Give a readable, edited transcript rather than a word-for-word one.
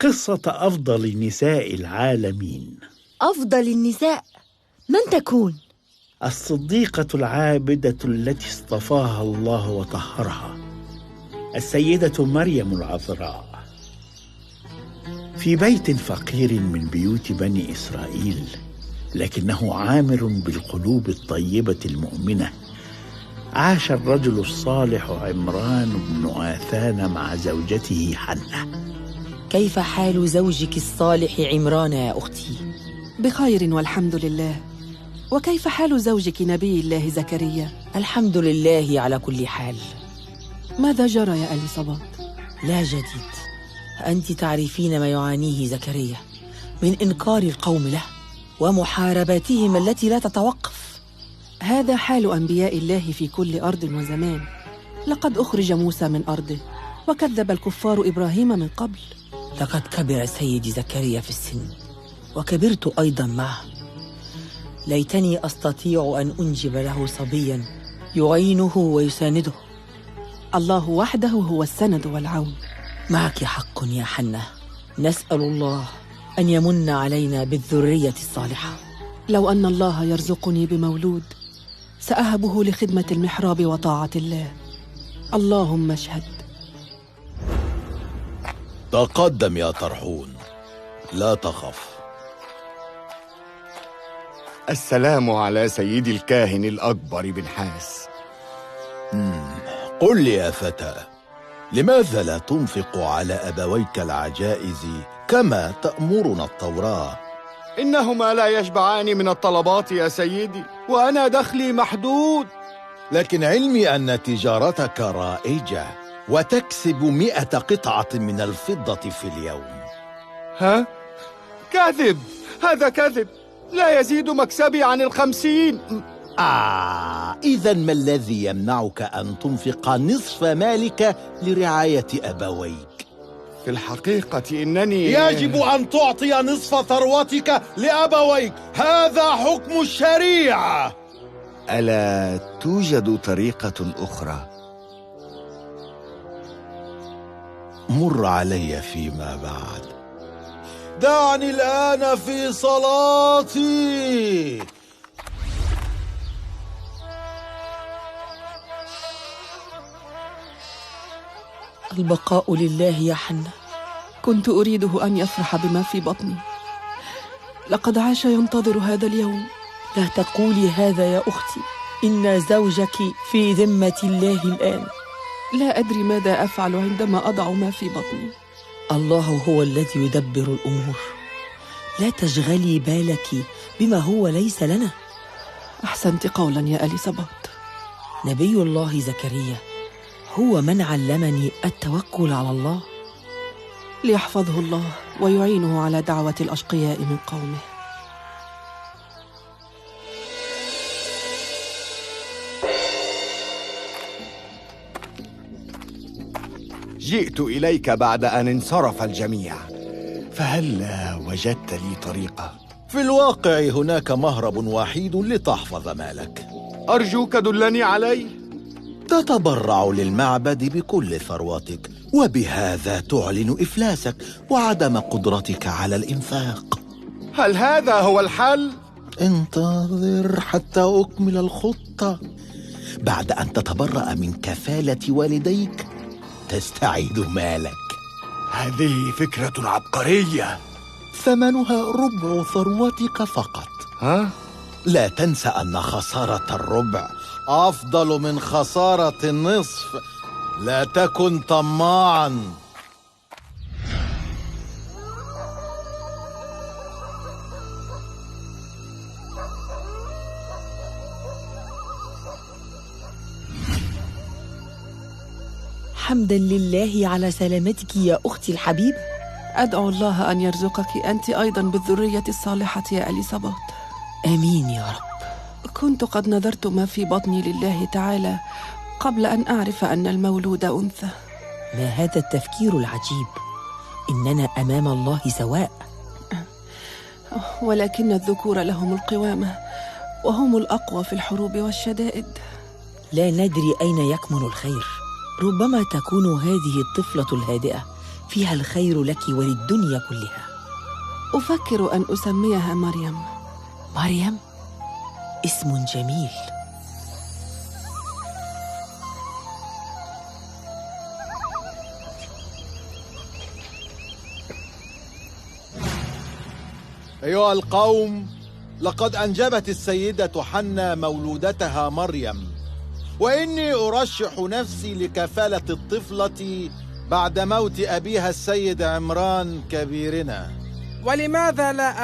قصة أفضل نساء العالمين. أفضل النساء؟ من تكون؟ الصديقة العابدة التي اصطفاها الله وطهرها، السيدة مريم العذراء. في بيت فقير من بيوت بني إسرائيل، لكنه عامر بالقلوب الطيبة المؤمنة، عاش الرجل الصالح عمران بن آثان مع زوجته حنة. كيف حال زوجك الصالح عمران يا أختي؟ بخير والحمد لله. وكيف حال زوجك نبي الله زكريا؟ الحمد لله على كل حال. ماذا جرى يا أليصابات؟ لا جديد. أنت تعرفين ما يعانيه زكريا من إنكار القوم له ومحارباتهم التي لا تتوقف. هذا حال أنبياء الله في كل أرض وزمان. لقد أخرج موسى من أرضه، وكذب الكفار إبراهيم من قبل. لقد كبر سيدي زكريا في السن، وكبرت أيضا معه. ليتني أستطيع أن أنجب له صبيا يعينه ويسانده. الله وحده هو السند والعون. معك حق يا حنة. نسأل الله أن يمن علينا بالذرية الصالحة. لو أن الله يرزقني بمولود سأهبه لخدمة المحراب وطاعة الله. اللهم اشهد. تقدم يا طرحون، لا تخف. السلام على سيدي الكاهن الأكبر بن حاس. قل لي يا فتى، لماذا لا تنفق على أبويك العجائز كما تأمرنا التوراة؟ إنهما لا يشبعان من الطلبات يا سيدي، وأنا دخلي محدود. لكن علمي أن تجارتك رائجة، وتكسب 100 قطعة من الفضة في اليوم. ها؟ كاذب، هذا كذب. لا يزيد مكسبي عن 50. إذا ما الذي يمنعك أن تنفق نصف مالك لرعاية أبويك؟ في الحقيقة إنني يجب أن تعطي نصف ثروتك لأبويك، هذا حكم الشريعة. ألا توجد طريقة أخرى؟ مر علي فيما بعد. دعني الآن في صلاتي. البقاء لله يا حنة. كنت أريده أن يفرح بما في بطني. لقد عاش ينتظر هذا اليوم. لا تقولي هذا يا أختي، إن زوجك في ذمة الله الآن. لا أدري ماذا أفعل عندما أضع ما في بطني. الله هو الذي يدبر الأمور. لا تشغلي بالك بما هو ليس لنا. أحسنت قولا يا أليصابات. نبي الله زكريا هو من علمني التوكل على الله. ليحفظه الله ويعينه على دعوة الأشقياء من قومه. جئت إليك بعد أن انصرف الجميع، فهل وجدت لي طريقة؟ في الواقع هناك مهرب وحيد لتحفظ مالك. أرجوك دلني عليه. تتبرع للمعبد بكل ثروتك، وبهذا تعلن إفلاسك وعدم قدرتك على الإنفاق. هل هذا هو الحل؟ انتظر حتى أكمل الخطة. بعد أن تتبرأ من كفالة والديك تستعيد مالك. هذه فكرة عبقرية. ثمنها ربع ثروتك فقط. ها؟ لا تنسى أن خسارة الربع أفضل من خسارة النصف. لا تكن طماعاً. حمدا لله على سلامتك يا أختي الحبيبة. أدعو الله أن يرزقك أنت أيضا بالذرية الصالحة يا أليصابات. آمين يا رب. كنت قد نذرت ما في بطني لله تعالى قبل أن أعرف أن المولود أنثى. ما هذا التفكير العجيب؟ إننا أمام الله سواء. ولكن الذكور لهم القوامة، وهم الأقوى في الحروب والشدائد. لا ندري أين يكمن الخير. ربما تكون هذه الطفلة الهادئة فيها الخير لك وللدنيا كلها. أفكر أن أسميها مريم. مريم؟ اسم جميل. أيها القوم، لقد أنجبت السيدة حنة مولودتها مريم، وإني أرشح نفسي لكفالة الطفلة بعد موت أبيها السيد عمران كبيرنا. ولماذا لا